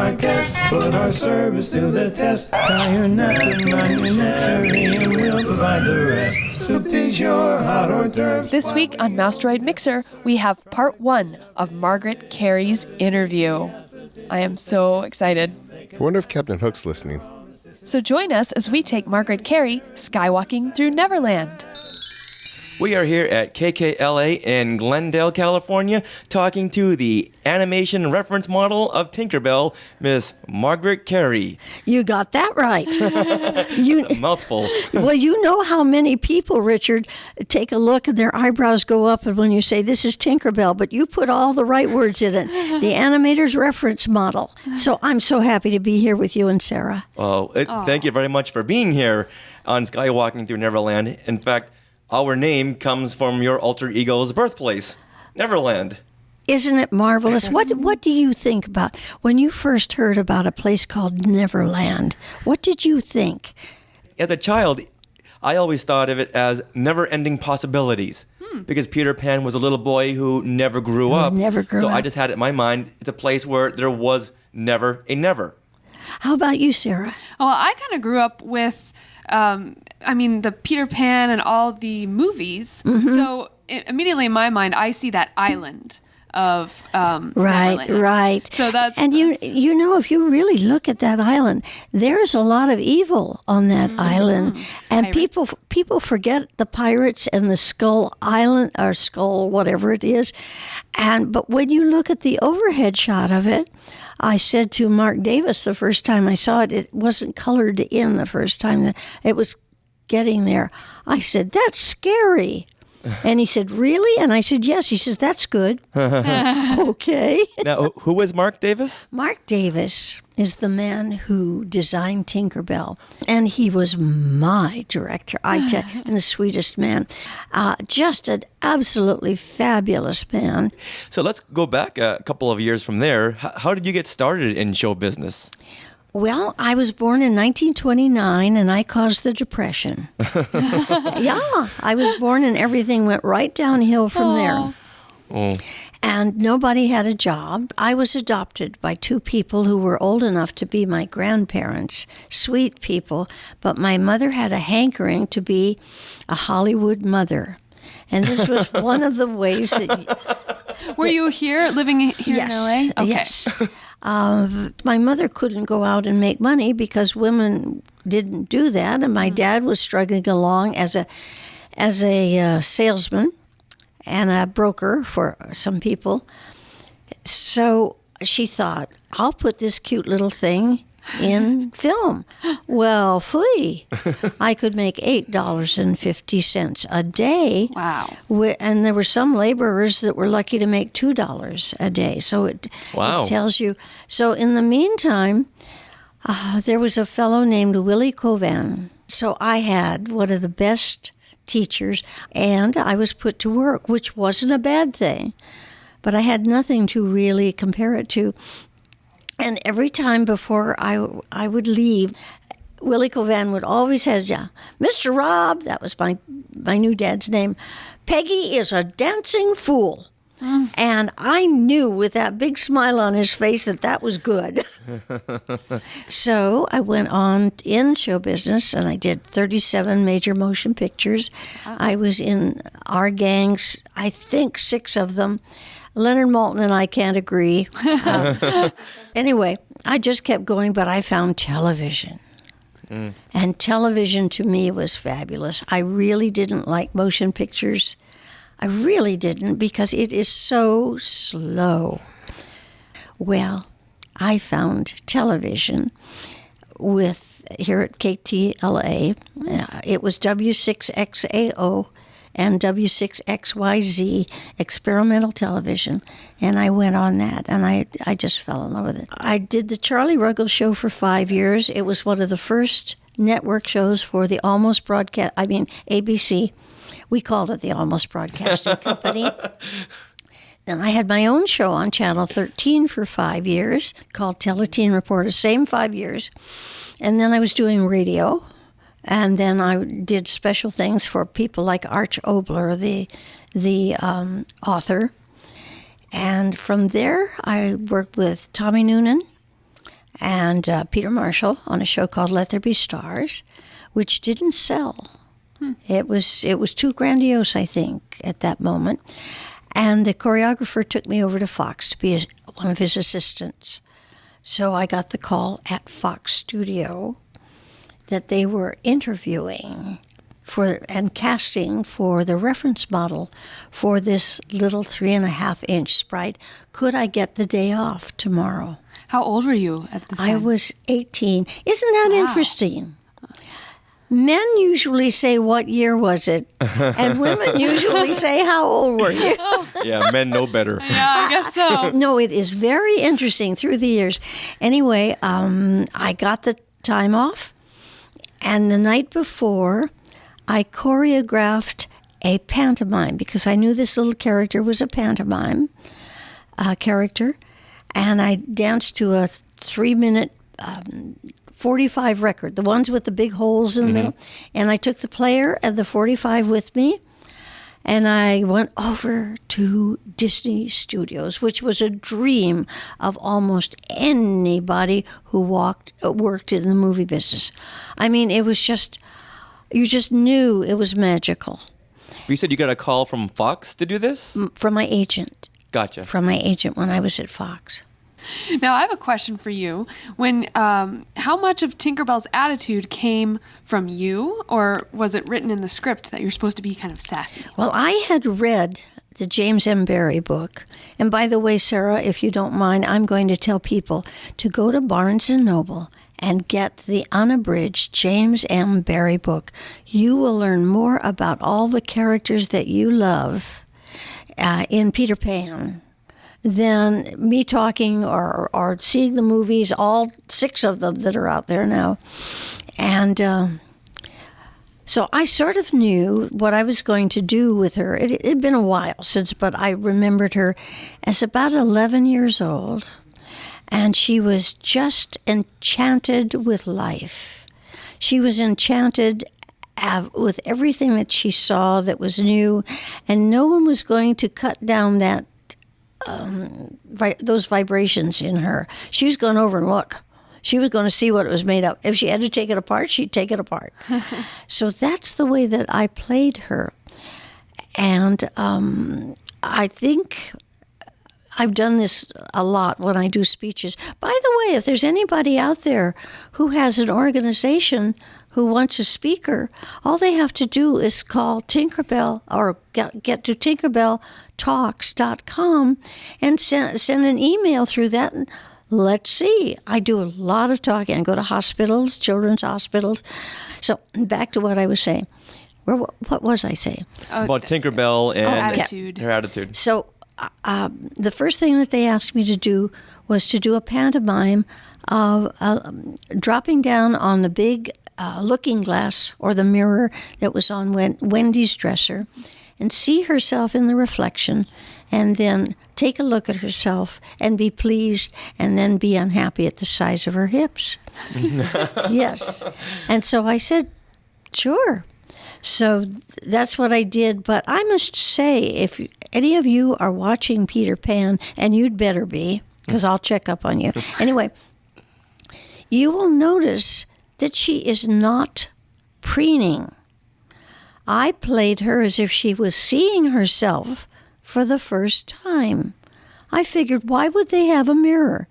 our guests, put our service to the test. Tie your napkin around your neck, sirree, and we'll provide the rest. Soup, du jour, hot hors d'oeuvres. This week on Mousedroid Mixer, we have part 1 of Margaret Kerry's interview. I am so excited. I wonder if Captain Hook's listening. So join us as we take Margaret Kerry skywalking through Neverland. We are here at KKLA in Glendale, California, talking to the animation reference model of Tinkerbell, Miss Margaret Kerry. You got that right. A mouthful. Well, you know how many people, Richard, take a look and their eyebrows go up and when you say, this is Tinkerbell, but you put all the right words in it. The animator's reference model. So I'm so happy to be here with you and Sarah. Thank you very much for being here on Skywalking Through Neverland. In fact, our name comes from your alter ego's birthplace, Neverland. Isn't it marvelous? What do you think about when you first heard about a place called Neverland? What did you think? As a child, I always thought of it as never-ending possibilities. Because Peter Pan was a little boy who never grew up. So I just had it in my mind, it's a place where there was never a never. How about you, Sarah? Well, I kind of grew up with... the Peter Pan and all the movies. Mm-hmm. So immediately in my mind, I see that island of Neverland. Right. So that's you know, if you really look at that island, there's a lot of evil on that island, and pirates. people forget the pirates and the Skull Island or Skull, whatever it is, but when you look at the overhead shot of it. I said to Marc Davis the first time I saw it, it wasn't colored in the first time that it was getting there. I said, that's scary. And he said, really? And I said, yes. He says, that's good. Okay. Now, who is Marc Davis? Marc Davis is the man who designed Tinkerbell. And he was my director, and the sweetest man. Just an absolutely fabulous man. So let's go back a couple of years from there. How did you get started in show business? Well, I was born in 1929, and I caused the Depression. Yeah, I was born, and everything went right downhill from there. Oh. And nobody had a job. I was adopted by 2 people who were old enough to be my grandparents, sweet people, but my mother had a hankering to be a Hollywood mother. And this was one of the ways that... Were you living here yes, in LA? Okay. Yes. My mother couldn't go out and make money because women didn't do that, and my dad was struggling along as a salesman and a broker for some people. So she thought, I'll put this cute little thing in film. Well, phooey. I could make $8.50 a day. Wow. And there were some laborers that were lucky to make $2 a day. So it tells you. So in the meantime, there was a fellow named Willie Covan. So I had one of the best teachers, and I was put to work, which wasn't a bad thing. But I had nothing to really compare it to. And every time before I would leave, Willie Covan would always have, Mr. Rob, that was my new dad's name, Peggy is a dancing fool. And I knew with that big smile on his face that was good. So I went on in show business, and I did 37 major motion pictures. Wow. I was in our gangs, I think 6 of them. Leonard Maltin and I can't agree. Anyway, I just kept going, but I found television. And television to me was fabulous. I really didn't like motion pictures. I really didn't, because it is so slow. Well, I found television here at KTLA. It was W6XAO and W6XYZ, experimental television, and I went on that, and I just fell in love with it. I did the Charlie Ruggles Show for 5 years. It was one of the first network shows for the Almost Broadcast, ABC. We called it the Almost Broadcasting Company. Then I had my own show on Channel 13 for 5 years called Teleteen Reporter, same 5 years. And then I was doing radio. And then I did special things for people like Arch Obler, the author. And from there, I worked with Tommy Noonan and Peter Marshall on a show called Let There Be Stars, which didn't sell. It was too grandiose, I think, at that moment. And the choreographer took me over to Fox to be one of his assistants. So I got the call at Fox Studio that they were interviewing and casting for the reference model for this little 3.5-inch sprite. Could I get the day off tomorrow? How old were you at this time? I was 18. Isn't that interesting? Men usually say, what year was it? And women usually say, how old were you? Yeah, men know better. Yeah, I guess so. No, it is very interesting through the years. Anyway, I got the time off, and the night before, I choreographed a pantomime because I knew this little character was a pantomime character, and I danced to a 3-minute 45 record, the ones with the big holes in the middle. And I took the player and the 45 with me, and I went over to Disney Studios, which was a dream of almost anybody who worked in the movie business. I mean, it was just, you just knew it was magical. You said you got a call from Fox to do this? From my agent. Gotcha. From my agent when I was at Fox. Now, I have a question for you. How much of Tinkerbell's attitude came from you, or was it written in the script that you're supposed to be kind of sassy? Well, I had read the James M. Barrie book. And by the way, Sarah, if you don't mind, I'm going to tell people to go to Barnes & Noble and get the unabridged James M. Barrie book. You will learn more about all the characters that you love in Peter Pan than me talking or seeing the movies, all 6 of them that are out there now. And so I sort of knew what I was going to do with her. It had been a while since, but I remembered her as about 11 years old, and she was just enchanted with life. She was enchanted with everything that she saw that was new, and no one was going to cut down that those vibrations in her. She was going over and look. She was going to see what it was made of. If she had to take it apart, she'd take it apart. So that's the way that I played her. And I think I've done this a lot when I do speeches. By the way, if there's anybody out there who has an organization who wants a speaker, all they have to do is call Tinkerbell or get to tinkerbelltalks.com and send an email through that. And let's see. I do a lot of talking. I go to hospitals, children's hospitals. So back to what I was saying. What was I saying? About Tinkerbell and her attitude. So the first thing that they asked me to do was to do a pantomime of dropping down on the big looking glass or the mirror that was on Wendy's dresser and see herself in the reflection and then take a look at herself and be pleased and then be unhappy at the size of her hips. Yes. And so I said, sure. So that's what I did. But I must say, if any of you are watching Peter Pan, and you'd better be, because I'll check up on you. Anyway, you will notice that she is not preening. I played her as if she was seeing herself for the first time. I figured, why would they have a mirror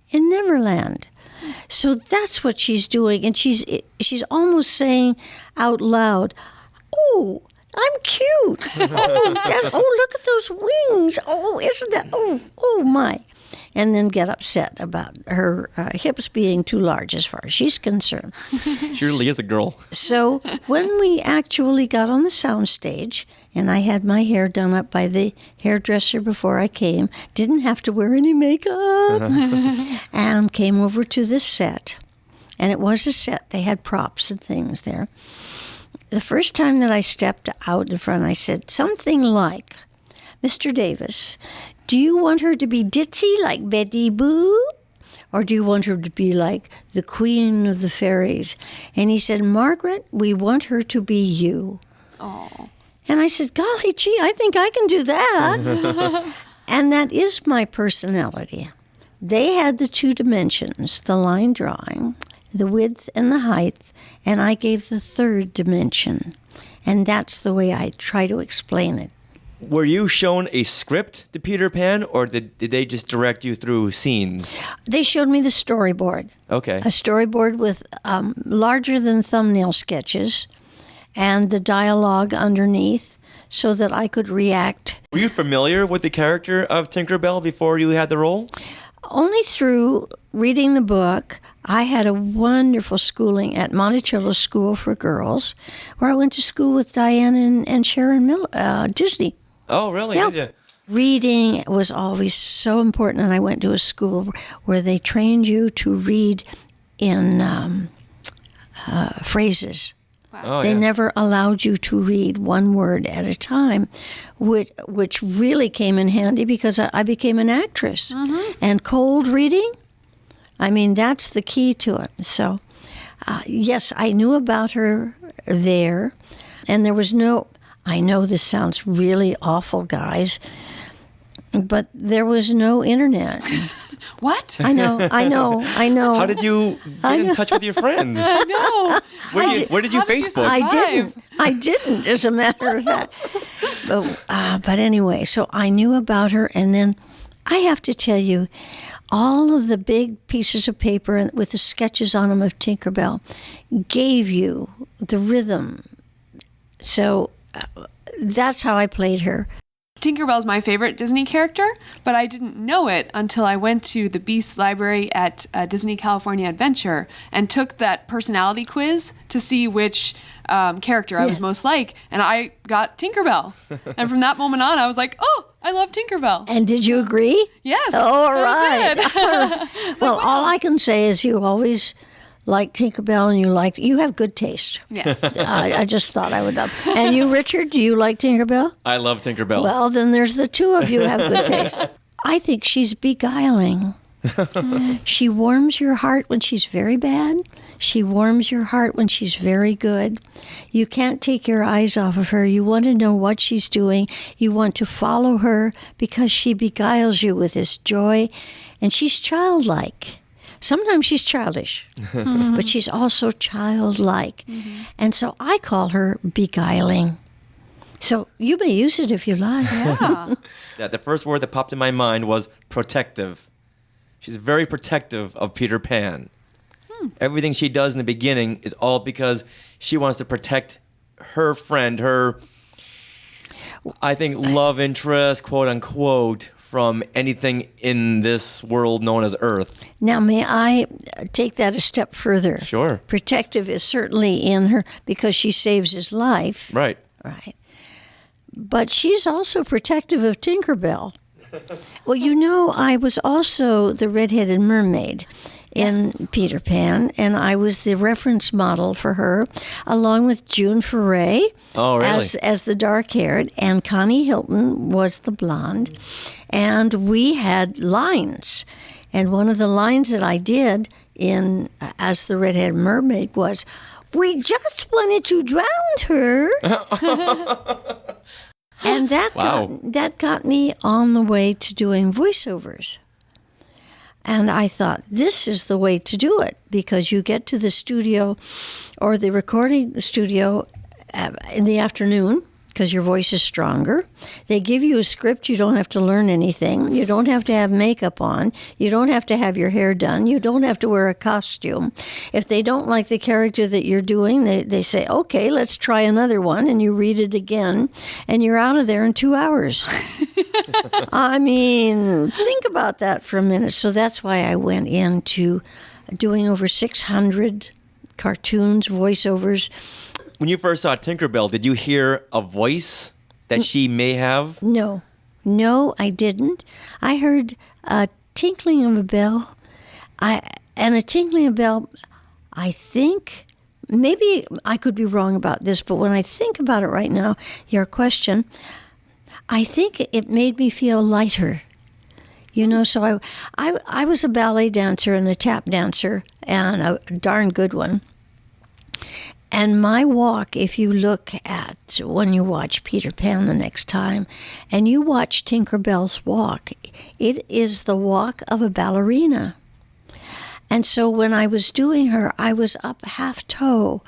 in Neverland? So that's what she's doing, and she's almost saying out loud, "Oh, I'm cute. Oh, look at those wings. Oh, isn't that? Oh my." And then get upset about her hips being too large as far as she's concerned. She really is a girl. So when we actually got on the soundstage, and I had my hair done up by the hairdresser before I came, didn't have to wear any makeup, and came over to this set. And it was a set. They had props and things there. The first time that I stepped out in front, I said something like, "Mr. Davis, do you want her to be ditzy like Betty Boo? Or do you want her to be like the queen of the fairies?" And he said, "Margaret, we want her to be you." Oh. And I said, "Golly gee, I think I can do that." And that is my personality. they had the 2 dimensions, the line drawing, the width and the height, and I gave the 3rd dimension. And that's the way I try to explain it. Were you shown a script to Peter Pan, or did they just direct you through scenes? They showed me the storyboard. Okay. A storyboard with larger than thumbnail sketches and the dialogue underneath so that I could react. Were you familiar with the character of Tinkerbell before you had the role? Only through reading the book. I had a wonderful schooling at Monticello School for Girls, where I went to school with Diane and Sharon Disney. Oh, really? Yeah. Did you? Reading was always so important, and I went to a school where they trained you to read in phrases. Oh, They yeah. never allowed you to read one word at a time, which really came in handy because I became an actress. And cold reading, I mean, that's the key to it. So, yes, I knew about her there, and there was no, I know this sounds really awful, guys, but there was no internet. What? I know. How did you get in touch with your friends? No. Where did you How did you Facebook? I didn't, as a matter of fact. But anyway, so I knew about her, and then I have to tell you, all of the big pieces of paper with the sketches on them of Tinkerbell gave you the rhythm. So that's how I played her. Tinkerbell's my favorite Disney character, but I didn't know it until I went to the Beast Library at Disney California Adventure and took that personality quiz to see which character I was most like, and I got Tinkerbell. And from that moment on, I was like, oh, I love Tinkerbell. And did you agree? Yes. All I right. did. Well, all I can say is you always liked Tinkerbell, and you have good taste. Yes. I just thought I would. And you, Richard, do you like Tinkerbell? I love Tinkerbell. Well, then there's the 2 of you have good taste. I think she's beguiling. She warms your heart when she's very bad. She warms your heart when she's very good. You can't take your eyes off of her. You want to know what she's doing. You want to follow her because she beguiles you with this joy. And she's childlike. Sometimes she's childish, but she's also childlike. And so I call her beguiling. So you may use it if you like. Yeah. The first word that popped in my mind was protective. She's very protective of Peter Pan. Everything she does in the beginning is all because she wants to protect her friend, her, I think, love interest, quote unquote, from anything in this world known as Earth. Now, may I take that a step further? Sure. Protective is certainly in her because she saves his life. Right. Right. But she's also protective of Tinkerbell. Well, I was also the redheaded mermaid in Peter Pan, and I was the reference model for her, along with June Foray as the dark-haired, and Connie Hilton was the blonde. And we had lines. And one of the lines that I did as the redheaded mermaid was, "We just wanted to drown her." And that got me on the way to doing voiceovers. And I thought, this is the way to do it, because you get to the studio or the recording studio in the afternoon because your voice is stronger. They give you a script. You don't have to learn anything. You don't have to have makeup on. You don't have to have your hair done. You don't have to wear a costume. If they don't like the character that you're doing, they say, okay, let's try another one, and you read it again, and you're out of there in 2 hours. I mean, think about that for a minute. So that's why I went into doing over 600 cartoons, voiceovers. When you first saw Tinkerbell, did you hear a voice that she may have? No, I didn't. I heard a tinkling of a bell. I think, maybe I could be wrong about this, but when I think about it right now, your question, I think it made me feel lighter. So I was a ballet dancer and a tap dancer, and a darn good one. And my walk, if you look at when you watch Peter Pan the next time, and you watch Tinkerbell's walk, it is the walk of a ballerina. And so when I was doing her, I was up half toe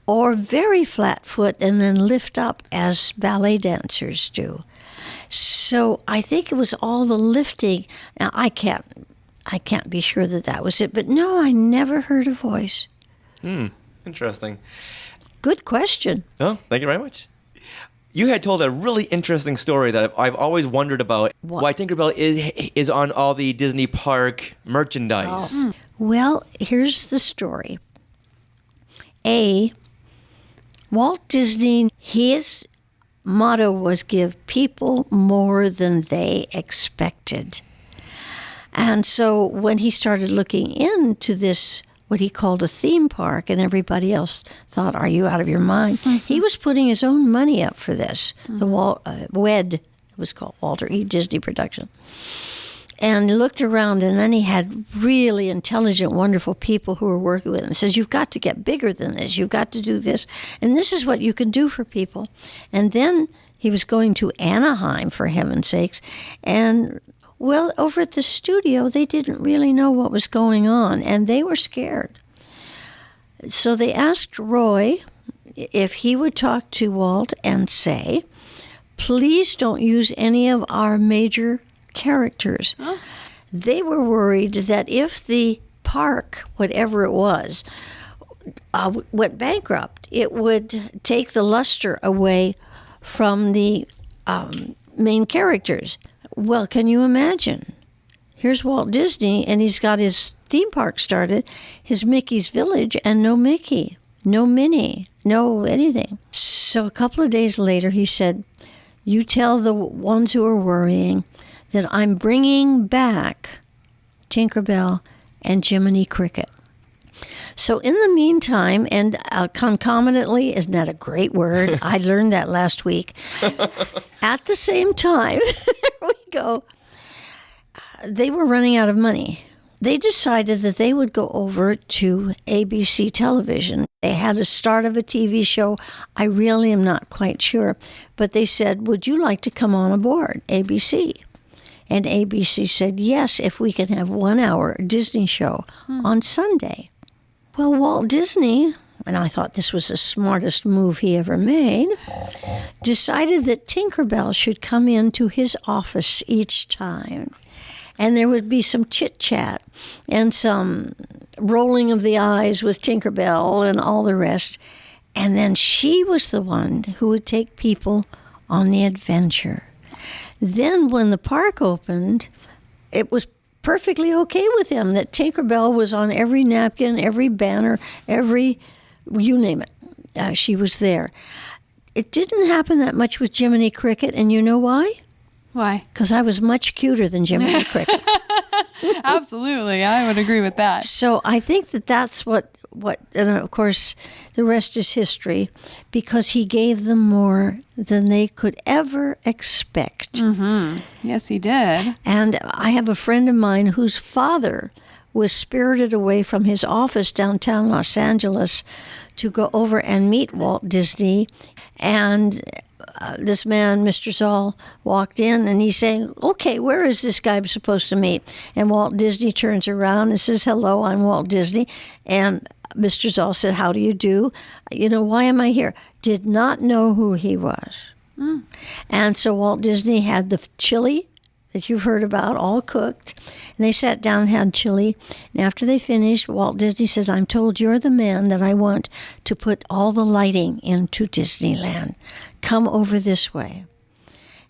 or very flat foot and then lift up as ballet dancers do. So I think it was all the lifting. Now, I can't be sure that was it, but no, I never heard a voice. Interesting. Good question. Oh, thank you very much. You had told a really interesting story that I've always wondered about. What? Why Tinkerbell is on all the Disney park merchandise. Oh. Well, here's the story. Walt Disney, his motto was give people more than they expected. And so when he started looking into this, what he called a theme park, and everybody else thought, are you out of your mind? He was putting his own money up for this. The WED, it was called Walter E. Disney Production. And he looked around, and then he had really intelligent, wonderful people who were working with him. He says, you've got to get bigger than this. You've got to do this. And this is what you can do for people. And then he was going to Anaheim, for heaven's sakes. And, well, over at the studio, they didn't really know what was going on, and they were scared. So they asked Roy if he would talk to Walt and say, please don't use any of our major characters. Huh? They were worried that if the park, whatever it was, went bankrupt, it would take the luster away from the main characters. Well, can you imagine? Here's Walt Disney, and he's got his theme park started, his Mickey's Village, and no Mickey, no Minnie, no anything. So a couple of days later, he said, you tell the ones who are worrying that I'm bringing back Tinkerbell and Jiminy Cricket. So in the meantime, and concomitantly, isn't that a great word? I learned that last week. At the same time, there we go, they were running out of money. They decided that they would go over to ABC television. They had a start of a TV show. I really am not quite sure. But they said, would you like to come on aboard ABC? And ABC said, yes, if we can have 1 hour Disney show on Sunday. Well, Walt Disney, and I thought this was the smartest move he ever made, decided that Tinkerbell should come into his office each time. And there would be some chit-chat and some rolling of the eyes with Tinkerbell and all the rest. And then she was the one who would take people on the adventure. Then when the park opened, it was perfectly okay with him that Tinkerbell was on every napkin, every banner, you name it. She was there. It didn't happen that much with Jiminy Cricket, and you know why? Why? Because I was much cuter than Jiminy Cricket. Absolutely. I would agree with that. So I think that's what, and of course, the rest is history, because he gave them more than they could ever expect. Mm-hmm. Yes, he did. And I have a friend of mine whose father was spirited away from his office downtown Los Angeles to go over and meet Walt Disney. And this man, Mr. Zoll, walked in, and he's saying, okay, where is this guy supposed to meet? And Walt Disney turns around and says, hello, I'm Walt Disney. And Mr. Zoll said, how do you do? You know, why am I here? Did not know who he was. And so Walt Disney had the chili that you've heard about, all cooked. And they sat down and had chili. And after they finished, Walt Disney says, I'm told you're the man that I want to put all the lighting into Disneyland. Come over this way.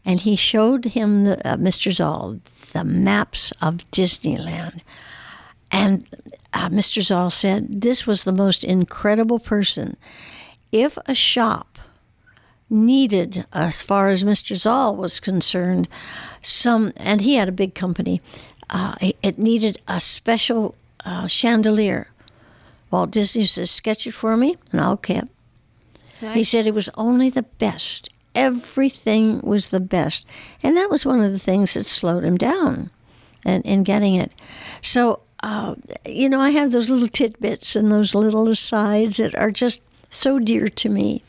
And he showed him, Mr. Zoll, the maps of Disneyland. And Mr. Zoll said, this was the most incredible person. If a shop needed, as far as Mr. Zoll was concerned, and he had a big company, it needed a special chandelier. Walt Disney says, sketch it for me, and I'll cap. Nice. He said it was only the best. Everything was the best. And that was one of the things that slowed him down in getting it. So, I have those little tidbits and those little asides that are just so dear to me.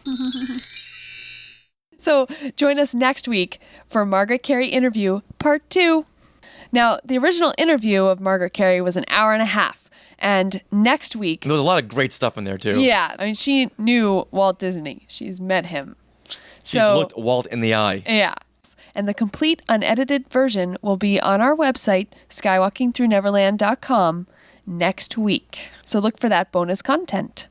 So join us next week for Margaret Kerry Interview Part 2. Now, the original interview of Margaret Kerry was an hour and a half. And next week... There was a lot of great stuff in there, too. Yeah. I mean, she knew Walt Disney. She's met him. She's looked Walt in the eye. Yeah. And the complete unedited version will be on our website, skywalkingthroughneverland.com, next week. So look for that bonus content.